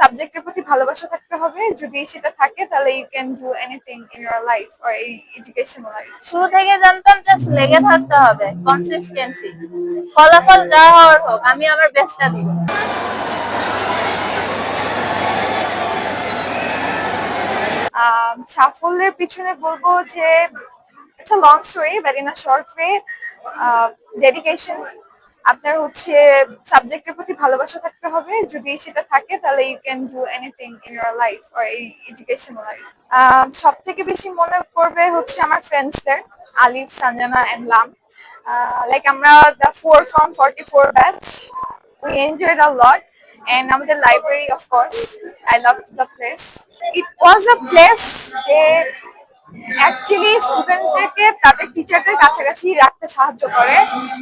সাবজেক্টের প্রতি ভালোবাসা থাকতে হবে। যদি সেটা থাকে তাহলে you can do anything in your life or এই এডুকেশন লাইফ। শুরু থেকে জানতাম জাস্ট লেগে থাকতে হবে, কনসিস্টেন্সি। ফলাফল যা হওয়ার হোক, আমি আমার বেস্টটা দিব। সাফল্যের পিছনে বলবো যে it's a long story but in a short way, dedication. আপনার হচ্ছে সাবজেক্টের প্রতি ভালোবাসা থাকতে হবে। যদি সেটা থাকে তাহলে you can do anything in your life or এই এডুকেশন লাইফ। সব থেকে বেশি মনে করবে হচ্ছে আমার ফ্রেন্ডসদের, আলিফ, সঞ্জনা এন্ড লাম। লাইক আমরা the 4 from 44 batch, we enjoyed a lot. And আমাদের library, of course, I loved the place. It was a place যে অ্যাকচুয়ালি স্টুডেন্টদেরকে তাদের টিচারদের কাছাকাছি রাখতে সাহায্য করে।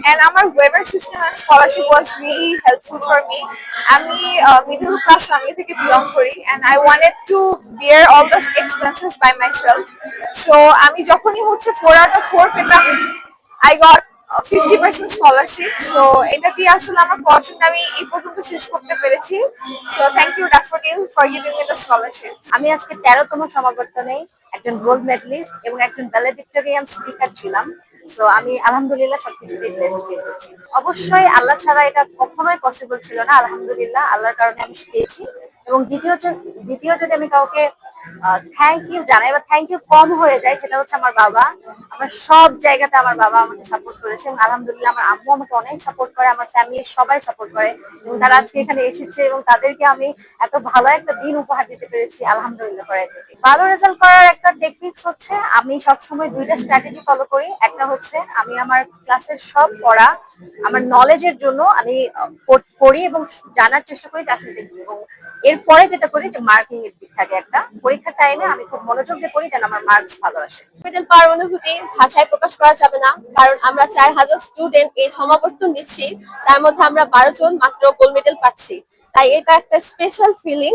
এন্ড আমার waiver system and scholarship was really helpful for me. আমি মিডল ক্লাস ফ্যামিলি থেকে বিলং করি and I wanted to bear all the expenses by myself. So আমি যখনই হচ্ছে 4 out of 4 পেতাম, আই গট 50% স্কলারশিপ। সো এটা দিয়ে আসলে আমার পড়াশোনা আমি এই পর্যন্ত শেষ করতে পেরেছি। So thank you Daffodil for giving me the scholarship. আমি আজকে 13তম সমাবর্তনে একজন গোল্ড মেডেলিস্ট এবং একজন ভ্যালেডিক্টোরিয়ান স্পিকার ছিলাম। সো আমি আলহামদুলিল্লাহ সবকিছুতেই ব্লেসড ফিল করছি। অবশ্যই আল্লাহ ছাড়া এটা কখনোই পসিবল ছিল না। আলহামদুলিল্লাহ আল্লাহর কারণে আমি পেয়েছি। এবং দ্বিতীয় যদি আমি কাউকে থ্যাংক ইউ জানাই বা থ্যাংক ইউ কম হয়ে যায়, সেটা হচ্ছে আমার বাবা। আমার সব জায়গাতে আমার বাবা আমাকে সাপোর্ট করেছে এবং আলহামদুলিল্লাহ আমার আম্মু আমাকে অনেক সাপোর্ট করে, আমার ফ্যামিলির সবাই সাপোর্ট করে এবং তারা আজকে এখানে এসেছে এবং তাদেরকে আমি এত ভালো একটা দিন উপহার দিতে পেরেছি আলহামদুলিল্লাহ করে। ভালো রেজাল্ট করার একটা টেকনিক্স হচ্ছে আমি সবসময় দুইটা স্ট্র্যাটেজি ফলো করি। একটা হচ্ছে আমি আমার ক্লাসের সব পড়া আমার নলেজের জন্য আমি পড়ি এবং জানার চেষ্টা করি যে আসলে কি, এবং এরপরে যেটা করি যে মার্কিং এর দিক থাকে একটা পরীক্ষার টাইমে আমি খুব মনোযোগ দিয়ে পড়ি যেন আমার মার্কস ভালো আসে। মেডেল পাওয়ার অনুভূতি ভাষায় প্রকাশ করা যাবে না, কারণ আমরা 4000 স্টুডেন্ট এই সমাবর্তন দিচ্ছি, তার মধ্যে আমরা 12 জন মাত্র গোল্ড মেডেল পাচ্ছি। তাই এটা একটা স্পেশাল ফিলিং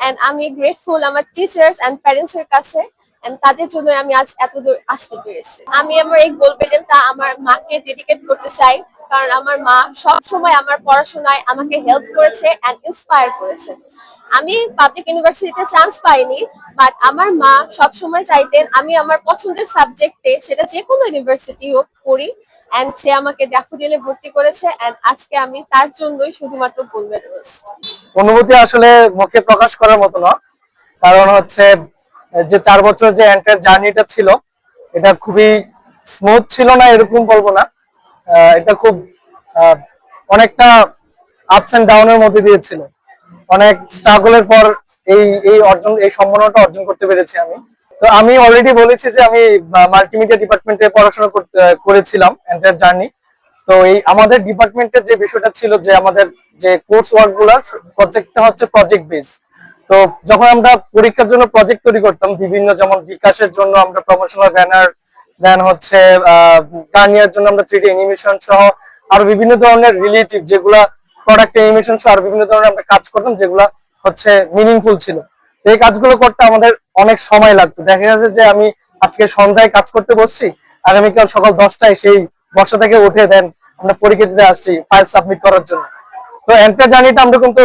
এন্ড আমি গ্রেটফুল আমার টিচার্স এন্ড প্যারেন্টস এর কাছে, এন্ড তাদের জন্য আমি আজ এত দূর আসতে পেরেছি। আমি আমার এই গোল্ড মেডেলটা আমার মাকে ডেডিকেট করতে চাই, কারণ আমার মা সব সময় আমার পড়াশোনায় আমাকে হেল্প করেছে এন্ড ইন্সপায়ার করেছে। আমি পাবলিক ইউনিভার্সিটিতে চান্স পাইনি, বাট আমার মা সব সময় চাইতেন আমি আমার পছন্দের সাবজেক্টে, সেটা যে কোনো ইউনিভার্সিটি হোক, পড়ি। এন্ড সে আমাকে ড্যাফোডিলে ভর্তি করেছে এন্ড আজকে আমি তার জন্যই শুধুমাত্র গোল্ড মেডেলিস্ট। অনুভূতি আসলে মুখে প্রকাশ করার মতো না, কারণ হচ্ছে যে 4 বছর যে এন্টার জার্নিটা ছিল এটা খুবই স্মুথ ছিল না এরকম বলবো না। এটা খুব অনেকটা আপস এন্ড ডাউনের মধ্যে দিয়েছিল। অনেক স্ট্রাগলের পর এই সম্মানটা অর্জন করতে পেরেছি আমি। তো আমি অলরেডি বলেছি যে আমি মাল্টিমিডিয়া ডিপার্টমেন্টে পড়াশোনা করেছিলাম এন্টার জার্নি। তো এই আমাদের ডিপার্টমেন্টের যে বিষয়টা ছিল যে আমাদের যে কোর্স ওয়ার্ক গুলা প্রজেক্টটা হচ্ছে প্রজেক্ট বেস। তো যখন আমরা পরীক্ষার জন্য প্রজেক্ট তৈরি করতাম বিভিন্ন, যেমন বিকাশের জন্য আমরা প্রমোশনাল ব্যানার, দেন হচ্ছে গার্নিয়ার জন্য আমরা 3D অ্যানিমেশন সহ আরো বিভিন্ন ধরনের রিলেটিভ যেগুলা প্রোডাক্ট অ্যানিমেশন সহ আরো বিভিন্ন ধরনের আমরা কাজ করতাম যেগুলা হচ্ছে মিনিংফুল ছিল। এই কাজগুলো করতে আমাদের অনেক সময় লাগতো। দেখা যাচ্ছে যে আমি আজকে সন্ধ্যায় কাজ করতে বসছি, আগামীকাল সকাল 10টায় সেই বসা থেকে উঠে দেন আমরা পরীক্ষা দিতে আসছি ফাইল সাবমিট করার জন্য। তো এন্টার জার্নিটা আমরা কিন্তু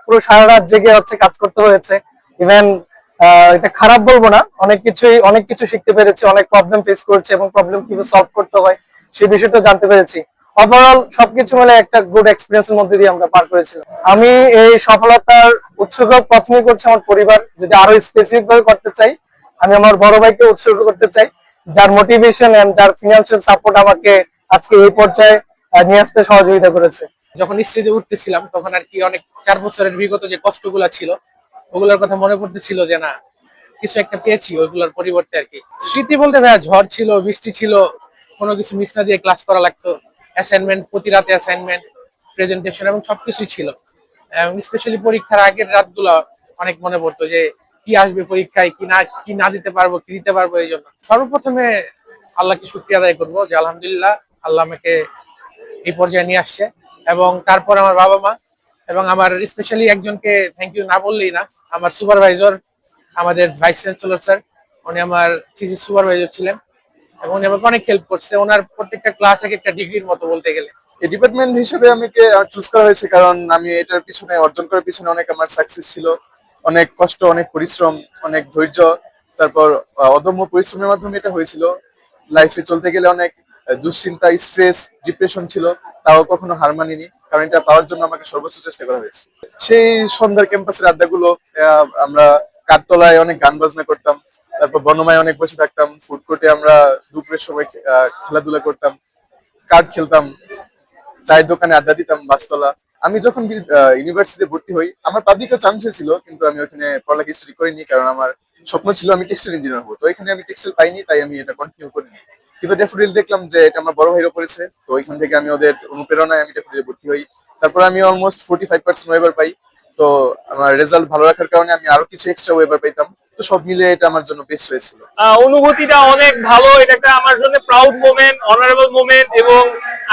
পুরো সারা রাত জেগে হচ্ছে কাজ করতে হয়েছে। ইভেন এটা খারাপ বলবো না, অনেক কিছু শিখতে পেরেছি, অনেক প্রবলেম ফেস করেছি এবং প্রবলেম কিভাবে সলভ করতে হয় সেই বিষয়টা জানতে পেরেছি। ওভারঅল সবকিছু মিলে একটা গুড এক্সপিরিয়েন্সের মধ্যে দিয়ে আমরা পার করেছিলাম। আমি এই সফলতার উৎসর্গ প্রথমে করছি আমার পরিবার। যদি আরো স্পেসিফিক ভাবে করতে চাই, আমি আমার বড় ভাইকে উৎসর্গ করতে চাই, যার মোটিভেশন এন্ড যার ফিনান্সিয়াল সাপোর্ট আমাকে আজকে এই পর্যায়ে নিয়ে আসতে সহযোগিতা করেছে। যখন স্টেজে উঠতেছিলাম তখন আর কি অনেক 4 বছরের বিগত যে কষ্টগুলা ছিল ওগুলোর কথা মনে পড়তেছিল, যে না কিছু একটা পেয়েছি ওইগুলোর পরিবর্তে আর কি। স্মৃতি বলতে ভাইয়া ঝড় ছিল, বৃষ্টি ছিল, কোনো কিছু মিস না দিয়ে ক্লাস করা লাগতো, অ্যাসাইনমেন্ট প্রতি রাতে অ্যাসাইনমেন্ট, প্রেজেন্টেশন এবং সবকিছুই ছিল। স্পেশালি পরীক্ষার আগের রাতগুলো অনেক মনে পড়তো যে কি আসবে পরীক্ষায়, কি না দিতে পারবো, কি দিতে পারবো। এই জন্য সর্বপ্রথমে আল্লাহকে শুকরিয়া আদায় করবো যে আলহামদুলিল্লাহ আল্লাহ আমাকে এই পর্যায়ে নিয়ে আসছে, এবং তারপর আমার বাবা মা এবং আমার স্পেশালি একজনকে থ্যাংক ইউ না বললেই না, আমার সুপারভাইজার, আমাদের ভাইস চ্যান্সেলর স্যার। উনি আমার থিসিস সুপারভাইজার ছিলেন এবং উনি আমাকে অনেক হেল্প করছে। ওনার প্রত্যেকটা ক্লাস একটা ডিগ্রির মতো বলতে গেলে। এই ডিপার্টমেন্ট হিসেবে আমাকে চুজ করা হয়েছে কারণ আমি এটার পিছনে অর্জন করার পিছনে অনেক আমার সাকসেস ছিল। অনেক কষ্ট, অনেক পরিশ্রম, অনেক ধৈর্য, তারপর অদম্য পরিশ্রমের মাধ্যমে এটা হয়েছিল। লাইফে চলতে গেলে অনেক দুশ্চিন্তা, স্ট্রেস, ডিপ্রেশন ছিল, তাও কখনো হার মানিনি, কারণ এটা পাওয়ার জন্য আমাকে সর্বোচ্চ চেষ্টা করা হয়েছে। সেই সন্ধ্যার ক্যাম্পাসের আড্ডাগুলো, আমরা কাঠতলায় অনেক গান বাজনা করতাম, তারপর বনমায় অনেক বসে থাকতাম, ফুড কোর্টে আমরা দুপুরের সময় খেলাধুলা করতাম, কার্ড খেলতাম, চায়ের দোকানে আড্ডা দিতাম বাসতলা। আমি যখন ইউনিভার্সিটিতে ভর্তি হই, আমার পাবলিকও চান্স হয়েছিল, কিন্তু আমি ওখানে পড়ালেখা স্টাডি করিনি, কারণ আমার স্বপ্ন ছিল আমি টেক্সটাইল ইঞ্জিনিয়ার হবো। তো এখানে আমি টেক্সটাইল পাইনি, তাই আমি এটা কন্টিনিউ করিনি। কিন্তু ড্যাফোডিল দেখলাম যে এটা আমার বড় ভাইরও করেছে, তো ওইখান থেকে আমি ওদের অনুপ্রেরণায় আমি ড্যাফোডিলে ভর্তি হই। তারপর আমি অলমোস্ট 45% ওয়েবার পাই। তো আমার রেজাল্ট ভালো রাখার কারণে আমি আরো কিছু এক্সট্রা ওয়েবার পাইতাম। তো সব মিলে এটা আমার জন্য বেস্ট হয়েছিল। অনুভূতিটা অনেক ভালো, এটা একটা আমার জন্য প্রাউড মোমেন্ট, অনারেবল মোমেন্ট, এবং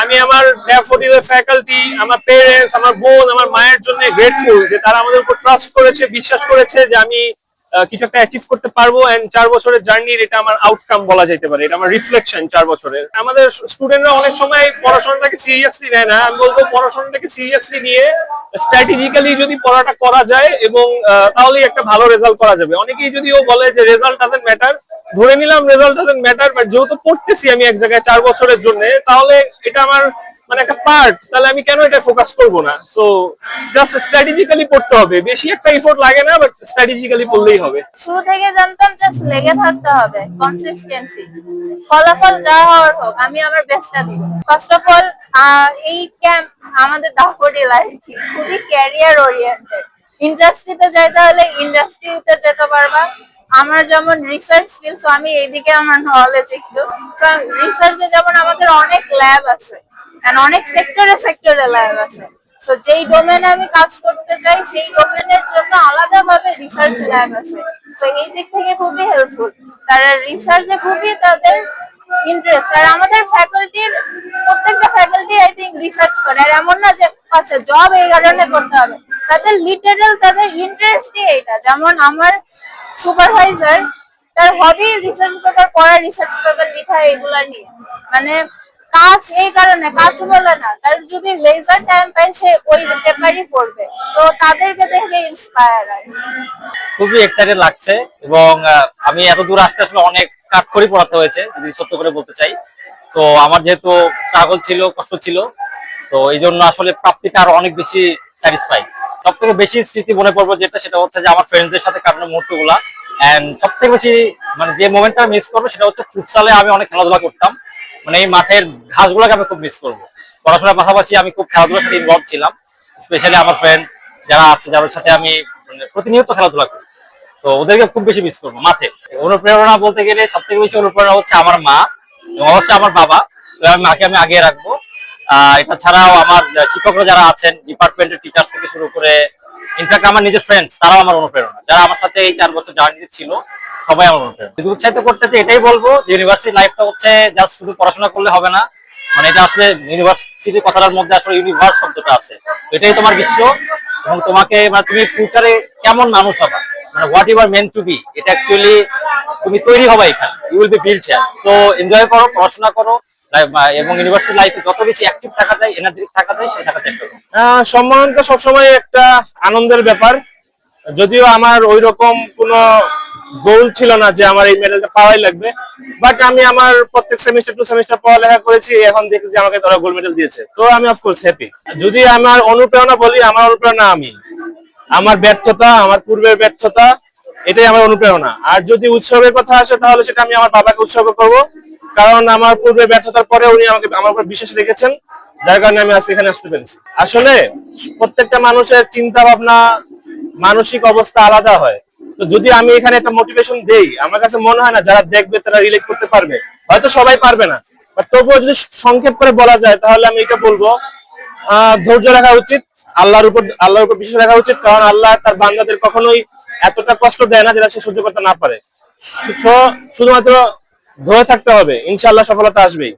আমি আমার ড্যাফোডিলের ফ্যাকাল্টি, আমার পেরেন্টস, আমার বোন, আমার মায়ের জন্য গ্রেটফুল যে তারা আমাদের উপর ট্রাস্ট করেছে, বিশ্বাস করেছে যে আমি কিছু একটা অ্যাচিভ করতে পারবো। এন্ড 4 বছরের জার্নির এটা আমার আউটকাম বলা যেতে পারে, এটা আমার রিফ্লেকশন 4 বছরের। আমাদের স্টুডেন্টরা অনেক সময় পড়াশোনাটাকে সিরিয়াসলি নেয় না, আমি বলবো পড়াশোনাটাকে সিরিয়াসলি নিয়ে স্ট্র্যাটেজিক্যালি যদি পড়াটা করা যায় এবং তাহলেই একটা ভালো রেজাল্ট করা যাবে। অনেকেই যদিও বলে যে রেজাল্ট ডাজন্ট ম্যাটার, ধরে নিলাম রেজাল্ট ডাজন্ট ম্যাটার, বাট যেহেতু পড়তেছি আমি এক জায়গায় 4 বছরের জন্য, তাহলে এটা আমার মানে একটা পার্ট, তাহলে আমি কেন এটা ফোকাস করব না? সো জাস্ট স্ট্র্যাটেজিক্যালি পড়তে হবে, বেশি একটা এফোর্ট লাগে না, বাট স্ট্র্যাটেজিক্যালি পড়লেই হবে। শুরু থেকে জানতাম জাস্ট লেগে থাকতে হবে, কনসিস্টেন্সি, ফলাফল যা হওয়ার হোক আমি আমার বেস্টটা দিব। ফার্স্ট অফ অল এই ক্যাম্প আমাদের দাফোডিল আর কি খুবই ক্যারিয়ার ওরিয়েন্টেড। ইন্ডাস্ট্রিতে যাইতে হলে ইন্ডাস্ট্রিতে যেতে পারবা। আমার যেমন রিসার্চ ফিল্ড, তো আমি এইদিকে আমার নলেজ একটু। রিসার্চে যেমন আমাদের অনেক ল্যাব আছে, অনেক সেক্টরে ল্যাব আছে। সো যেই ডোমেনে আমি কাজ করতে চাই সেই ডোমেনের জন্য আলাদাভাবে রিসার্চ ল্যাব আছে। তো এই দিক থেকে খুবই হেল্পফুল, তারা রিসার্চে খুবই তাদের ইন্টারেস্ট। আর আমাদের ফ্যাকাল্টির প্রত্যেকটা ফ্যাকাল্টি আই থিঙ্ক রিসার্চ করে, আর এমন না যে আচ্ছা জব এই কারণে করতে হবে, তাদের লিটারাল তাদের ইন্টারেস্টই এইটা। যেমন আমার সুপারভাইজার, তার হবি রিসার্চ পেপার পড়া, রিসার্চ পেপার লেখা, এগুলা নিয়ে। মানে কাজ এই কারণে কাজ বলে না, তার যদি লেজার টাইম পায় সে ওই পেপারই পড়বে। তো তাদেরকে দেখে ইন্সপায়ার হয়। খুবই এক্সাইটেড লাগছে, এবং আমি এত দূর আসতে আসলে অনেক কাঠখড়ি পোড়াতে হয়েছে যদি সত্য করে বলতে চাই। তো আমার যেহেতু স্ট্রাগল ছিল, কষ্ট ছিল, তো এই জন্য আসলে প্রাপ্তিটা আরো অনেক বেশি স্যাটিসফাই। সব থেকে বেশি স্মৃতি মনে পড়বো সেটা হচ্ছে যে আমার ফ্রেন্ডদের সাথে কাটানো মুহূর্ত গুলা। এন্ড সব থেকে বেশি মানে যে মোমেন্টটা মিস করবো সেটা হচ্ছে ফুটসালে আমি অনেক খেলাধুলা করতাম, মানে এই মাঠের ঘাসগুলোকে আমি খুব মিস করবো। পড়াশোনার পাশাপাশি আমি খুব খেলাধুলার সাথে ইনভলভ ছিলাম, স্পেশালি আমার ফ্রেন্ড যারা আছে যাদের সাথে আমি প্রতিনিয়ত খেলাধুলা করি, তো ওদেরকে খুব বেশি মিস করবো। মাঠে অনুপ্রেরণা বলতে গেলে সব থেকে বেশি অনুপ্রেরণা হচ্ছে আমার মা এবং অবশ্যই আমার বাবা, মাকে আমি আগে রাখবো। এটা ছাড়াও আমার শিক্ষকরা যারা আছেন, ডিপার্টমেন্টের টিচার্স থেকে শুরু করে, ইনফ্যাক্ট আমার নিজের ফ্রেন্ডস, তারাও আমার অনুপ্রেরণা। যারা আমার সাথে এই 4 বছর জার্নিতে ছিল সবাই আমার অনুপ্রেরণা। যদি উৎসাহিত করতেছে এটাই বলবো যে ইউনিভার্সিটি লাইফটা হচ্ছে জাস্ট শুধু পড়াশোনা করলে হবে না, মানে এটা আসলে ইউনিভার্সিটি কথাটার মধ্যে আসলে ইউনিভার্স শব্দটা আছে, এটাই তোমার বিশ্ব। এবং তোমাকে মানে তুমি ফিউচারে কেমন মানুষ হবে, মানে what you are meant to be, এটা অ্যাকচুয়ালি তুমি তৈরি হবে এখানে, you will be build here. তো এনজয় করো, পড়াশোনা করো, এবং ইউনিভার্সিটি লাইফে যত বেশি অ্যাক্টিভ থাকা যায়, এনার্জেটিক থাকা যায়, সেটা থাকার চেষ্টা করো। সম্মানটা সবসময় একটা আনন্দের ব্যাপার, যদিও আমার ওই রকম কোনো গোল ছিল না যে আমার এই মেডেলটা পাওয়াই লাগবে, বাট আমি আমার প্রত্যেক সেমিস্টার টু সেমিস্টার পড়ালেখা করেছি, এখন দেখি যে আমাকে তারা গোল্ড মেডেল দিয়েছে, তো আমি অফকোর্স হ্যাপি। যদি আমার অনুপ্রেরণা বলি, আমার অনুপ্রেরণা আমার ব্যর্থতা, আমার পূর্বের ব্যর্থতা, এটাই আমার অনুপ্রেরণা। আর যদি উৎসবের কথা আসে তাহলে সেটা আমি আমার বাবাকে উৎসর্গ করব, কারণ আমার পূর্বের ব্যর্থতার পরে উনি আমাকে আমার উপর বিশ্বাস রেখেছেন, যার কারণে আমি আজকে এখানে আসতে পেরেছি। আসলে প্রত্যেকটা মানুষের চিন্তা ভাবনা, মানসিক অবস্থা আলাদা হয়। তো যদি আমি এখানে একটা মোটিভেশন দেই, আমার কাছে মনে হয় না যারা দেখবে তারা রিলেট করতে পারবে, হয়তো সবাই পারবে না, বাট তবুও যদি সংক্ষেপ করে বলা যায় তাহলে আমি এটা বলবো, ধৈর্য রাখা উচিত, আল্লাহর উপর বিশ্বাস রাখা উচিত, কারণ আল্লাহ তার বান্দাদের কখনোই এতটা কষ্ট দেয় না যেটা সে সহ্য করতে না পারে। শুধুমাত্র ধরে থাকতে হবে, ইনশাআল্লাহ সফলতা আসবেই।